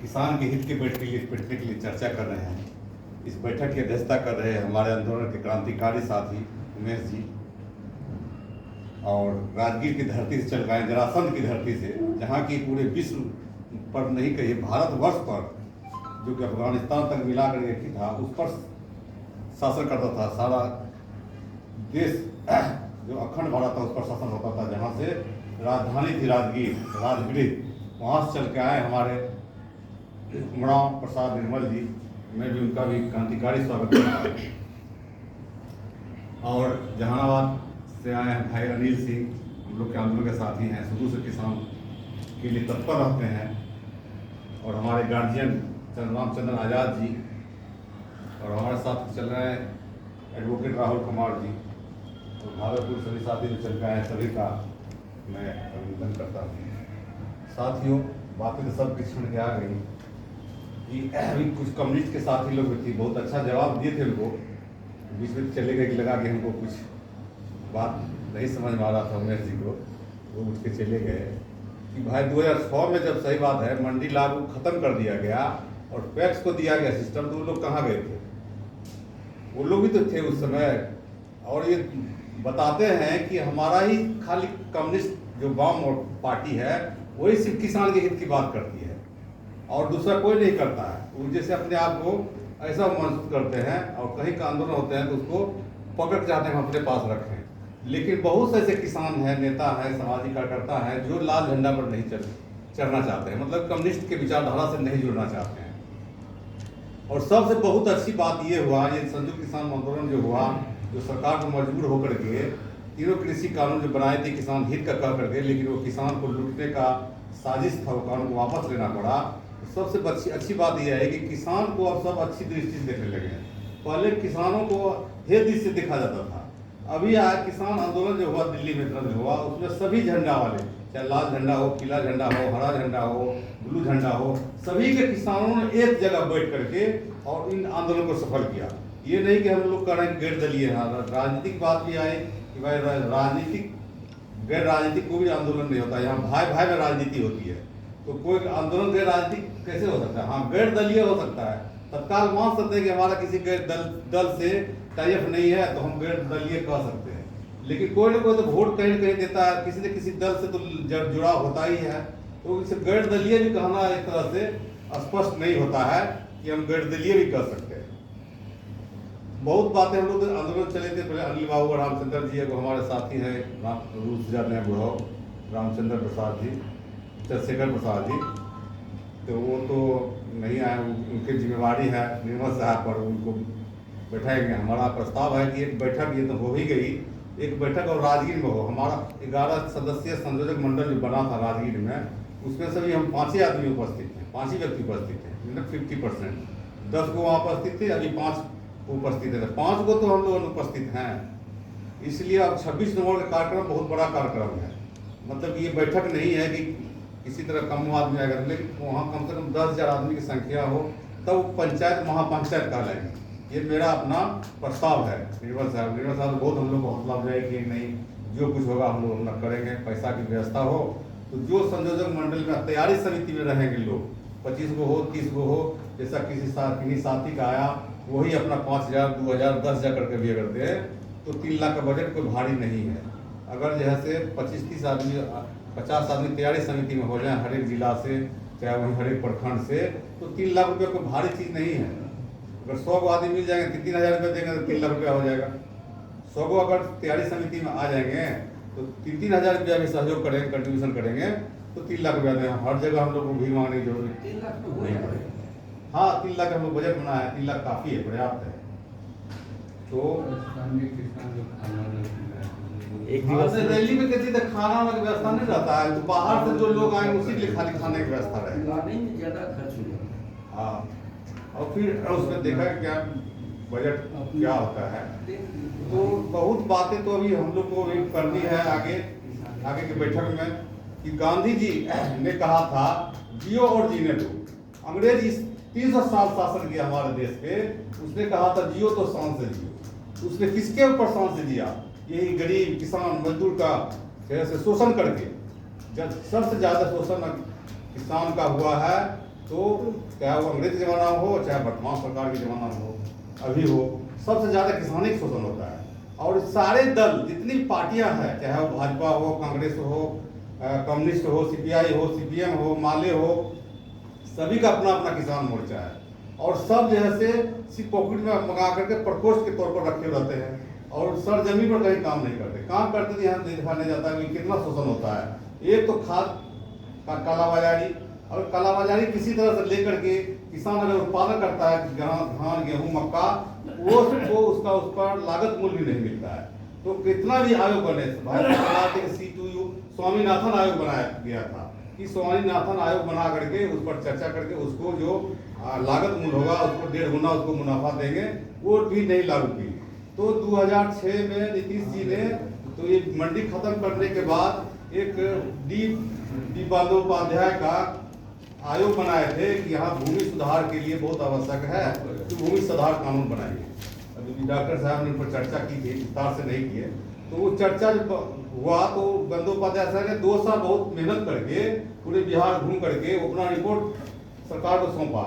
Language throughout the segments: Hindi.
किसान के हित के बैठने के लिए चर्चा कर रहे हैं। इस बैठक की अध्यक्षता कर रहे हैं हमारे आंदोलन के क्रांतिकारी साथी उमेश जी, और राजगीर की धरती से चल रहे हैं, जरासंध की धरती से, जहाँ की पूरे विश्व पर नहीं कहिए भारतवर्ष पर, जो कि अफगानिस्तान तक मिला कर एक था, उस पर शासन करता था। सारा देश जो अखंड भारत था उस पर शासन होता था, जहाँ से राजधानी थी राजगीर, राजगृह, वहाँ से चल के आए हमारे उमराव प्रसाद निर्मल जी। मैं भी उनका भी क्रांतिकारी स्वागत करता हूँ। और जहानाबाद से आए हैं भाई अनिल सिंह, हम लोग के आंदोलन के साथी हैं, शुरू से किसान के लिए तत्पर रहते हैं। और हमारे गार्जियन रामचंद्र आज़ाद जी, और हमारे साथ चल रहे हैं एडवोकेट राहुल कुमार जी, और भागलपुर सभी साथी जो चल रहे हैं, सभी का मैं अभिनंदन करता हूँ। साथियों, बातें तो सब किस्म के आ गई कि अभी कुछ कम्युनिस्ट के साथी लोग भी थी, बहुत अच्छा जवाब दिए थे उनको, बीच में चले गए कि लगा कि हमको कुछ बात नहीं समझ में आ रहा था उमेश जी को, वो उठ के चले गए कि भाई 2006 में जब, सही बात है, मंडी लागू खत्म कर दिया गया और पैक्स को दिया गया सिस्टम, तो वो लोग कहाँ गए थे? वो लोग भी तो थे उस समय। और ये बताते हैं कि हमारा ही खाली कम्युनिस्ट जो वाम पार्टी है वही सिर्फ किसान के हित की बात करती है और दूसरा कोई नहीं करता है। वो जैसे अपने आप को ऐसा महसूस करते हैं और कहीं का आंदोलन होते हैं तो उसको पकड़ चाहते हैं हम अपने पास रखें। लेकिन बहुत से ऐसे किसान हैं, नेता हैं, सामाजिक कार्यकर्ता हैं जो लाल झंडा पर नहीं चढ़ना चाहते हैं, मतलब कम्युनिस्ट के विचारधारा से नहीं जुड़ना चाहते हैं। और सबसे बहुत अच्छी बात ये हुआ, ये संयुक्त किसान आंदोलन जो हुआ, जो सरकार को मजबूर होकर के तीनों कृषि कानून जो बनाए थे किसान हित का कह करके, लेकिन वो किसान को लूटने का साजिश था, वो कानून को वापस लेना पड़ा। तो सबसे अच्छी बात यह है कि किसान को अब सब अच्छी दृष्टि से देखने लगे हैं। पहले किसानों को हे दृष्टि से देखा जाता था। अभी आज किसान आंदोलन जो हुआ दिल्ली में जो हुआ, उसमें सभी झंडा वाले, चाहे लाल झंडा हो, पीला झंडा हो, हरा झंडा हो, ब्लू झंडा हो, सभी के किसानों ने एक जगह बैठ करके और इन आंदोलन को सफल किया। ये नहीं कि हम लोग कह रहे हैं गैर दलीय है, राजनीतिक बात भी आए कि भाई राजनीतिक गैर राजनीतिक कोई भी आंदोलन नहीं होता, यहाँ भाई भाई में राजनीति होती है। तो कोई आंदोलन गैर राजनीतिक कैसे हो सकता है? हाँ, गैर दलीय हो सकता है, तत्काल मान सकते हैं कि हमारा किसी गैर दल से टाइप नहीं है तो हम गैर दलीय कह सकते हैं। लेकिन कोई ना कोई तो वोट कहीं कहीं देता है, किसी न किसी दल से तो जुड़ाव होता ही है। तो इसे गैर दलीय भी कहना एक तरह से स्पष्ट नहीं होता है कि हम गैर दलीय भी कह सकते हैं। बहुत बातें हम लोग आंदोलन चले थे। पहले अनिल बाबू और रामचंद्र जी, एगो हमारे साथी हैं, रूस जाते हैं बुढ़ाओ, रामचंद्र प्रसाद जी, चंद्रशेखर प्रसाद जी, तो वो तो नहीं आए, उनकी जिम्मेवारी है निर्मल साहब पर, उनको बैठाएंगे। हमारा प्रस्ताव है कि एक बैठक, ये तो हो ही गई, एक बैठक और राजगीर में हो। हमारा 11 सदस्यीय संयोजक मंडल जो बना था राजगीर में, उसमें सभी हम 5 ही आदमी उपस्थित थे, 5 ही व्यक्ति उपस्थित थे, मतलब 50%। 10 को वहाँ उपस्थित थे, अभी 5 उपस्थित है, 5 को तो हम लोग अनुपस्थित हैं। इसलिए अब 26 नवंबर का कार्यक्रम बहुत बड़ा कार्यक्रम है। मतलब ये बैठक नहीं है कि किसी तरह कम आदमी आएगा, लेकिन वहाँ कम से कम 10,000 आदमी की संख्या हो, तब पंचायत महापंचायत कहलाएगी। ये मेरा अपना प्रस्ताव है। निर्मल साहब बहुत हम लोग को हौसला दिया कि नहीं, जो कुछ होगा हम लोग अपना करेंगे, पैसा की व्यवस्था हो। तो जो संयोजक मंडल में तैयारी समिति में रहेंगे लोग, 25 को हो, 30 को हो, जैसा किसी साथी का आया, वही अपना 5,000, 2,000, 10,000 करके भी अगर दे तो 3 लाख का बजट कोई भारी नहीं है। अगर जैसे 25-30 आदमी, 50 आदमी तैयारी समिति में हो जाए हर एक जिला से, चाहे वहीं हर एक प्रखंड से, तो 3 लाख रुपये कोई भारी चीज़ नहीं है। अगर 100 को आदमी मिल जाएंगे, 3,000 रुपये देंगे तो 3 लाख रुपया हो जाएगा। 100 को अगर तैयारी समिति में आ जाएंगे तो 3,000 रुपया भी सहयोग करेंगे, कंट्रीब्यूशन करेंगे तो 3 लाख रुपया देंगे। हर जगह हम लोग को भीड़ मांगने की जरूरत नहीं पड़ेगी। हाँ, 3 लाख हम लोग बजट बनाया है, 3 लाख काफ़ी है, पर्याप्त है। तो एक दिवस रैली में कहती है खाना वाला व्यवस्था नहीं रहता है, तो बाहर से जो लोग आए उसी के लिए खाली खाने की व्यवस्था रहेगी। ज़्यादा खर्च हो। हाँ, और फिर उसमें देखा क्या बजट क्या होता है। तो बहुत बातें तो अभी हम लोग को करनी है आगे की बैठक में, कि गांधी जी ने कहा था जियो और जीने दो। अंग्रेज इस 300 साल शासन किया हमारे देश पे, उसने कहा था जियो तो शान से जियो। उसने किसके ऊपर शान से जिया? यही गरीब किसान मजदूर का जैसे शोषण करके। जब सबसे ज़्यादा शोषण किसान का हुआ है तो चाहे वो अंग्रेज के ज़माना हो चाहे वर्तमान सरकार के ज़माना हो अभी हो, सबसे ज़्यादा किसानी का शोषण होता है। और सारे दल जितनी पार्टियां हैं, चाहे वो भाजपा हो, कांग्रेस हो, कम्युनिस्ट हो, सीपीआई हो, सीपीएम हो, माले हो, सभी का अपना अपना किसान मोर्चा है। और सब जैसे सिर्फ पॉकेट में मंगा करके प्रकोष्ठ के तौर पर रखे रहते हैं और सरजमी पर कहीं काम नहीं करते। काम करते तो यहाँ दिखाने जाता है कि कितना शोषण होता है। एक तो खाद का कालाबाजारी, और कालाबाजारी किसी तरह से लेकर के किसान अगर उत्पादन करता है धान, गेहूं, मक्का, वो उसका उस पर लागत मूल्य भी नहीं मिलता है। तो कितना भी आयोग बने, भाई C2U स्वामीनाथन आयोग बनाया गया था कि स्वामीनाथन आयोग बना करके उस पर चर्चा करके उसको जो लागत मूल्य होगा उसको 1.5 गुना उसको मुनाफा देंगे, वो भी नहीं लागू की। तो 2006 में नीतीश जी ने तो ये मंडी खत्म करने के बाद एक डी बंदोपाध्याय का आयोग बनाए थे कि यहाँ भूमि सुधार के लिए बहुत आवश्यक है तो भूमि सुधार कानून बनाइए। अभी डॉक्टर साहब ने उन पर चर्चा की थी, विस्तार से नहीं किए। तो वो चर्चा जब हुआ तो बंदोपाध्याय साहब ने 2 साल बहुत मेहनत करके पूरे बिहार घूम करके अपना रिपोर्ट सरकार को सौंपा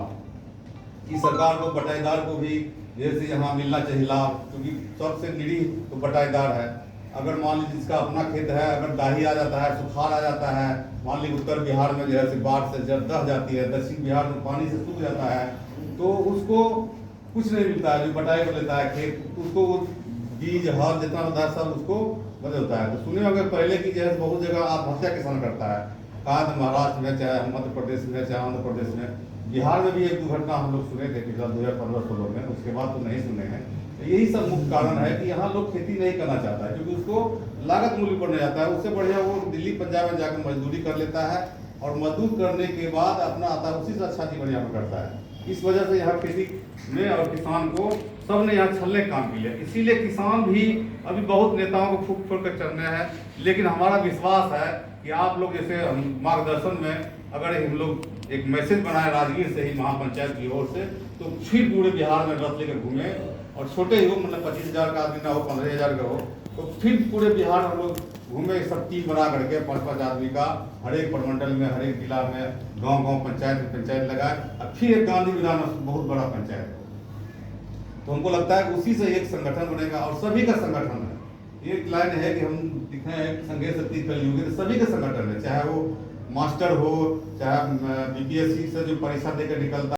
कि सरकार को बटाईदार को भी जैसे यहाँ मिलना चाहिए लाभ, क्योंकि सबसे निरीह तो बटाईदार है। अगर मान लीजिए जिसका अपना खेत है, अगर दाही आ जाता है, सुखाड़ आ जाता है, मान लीजिए उत्तर बिहार में जो है बाढ़ से जब दह जाती है, दक्षिण बिहार में पानी से सूख जाता है, तो उसको कुछ नहीं मिलता है। जो बटाई कर लेता है खेत, उसको बीज हल जितना होता है सब उसको बदलता है। तो सुने होंगे पहले की जो है बहुत जगह आत्महत्या किसान करता है, कहा महाराष्ट्र में, चाहे मध्य प्रदेश में, चाहे आंध्र प्रदेश में, बिहार में भी एक दुर्घटना हम लोग सुने थे पिछला 2015-16 में, उसके बाद तो नहीं सुने हैं। यही सब मुख्य कारण है कि यहाँ लोग खेती नहीं करना चाहता है, क्योंकि उसको लागत मूल्य पड़ने जाता है। उससे बढ़िया वो दिल्ली पंजाब में जाकर मजदूरी कर लेता है और मजदूर करने के बाद अपना आता है, उसी से अच्छा जीवन यहाँ पर करता है। इस वजह से यहाँ खेती में और किसान को सब ने यहाँ छलने काम किया। इसीलिए किसान भी अभी बहुत नेताओं को फूक फूक कर चलने हैं, लेकिन हमारा विश्वास है कि आप लोग जैसे मार्गदर्शन में अगर हम लोग एक मैसेज बनाए राजगीर से ही महापंचायत की ओर से, तो फिर पूरे बिहार में रथ लेकर घूमे और छोटे ही हो, मतलब 25,000 का आदमी ना हो, 15,000 का हो, तो फिर पूरे बिहार में लोग घूमे, सब टीम बना करके 5-5 आदमी का हर एक प्रमंडल में, हर एक जिला में, गांव-गांव पंचायत में पंचायत लगाए और फिर एक गांधी मैदान में बहुत बड़ा पंचायत हो। तो हमको लगता है उसी से एक संगठन बनेगा और सभी का संगठन है। एक लाइन है कि हम दिखे हैं संघे शक्ति कलयुगी, तो सभी का संगठन है, चाहे वो मास्टर हो, चाहे बीपीएससी से जो परीक्षा देकर निकलता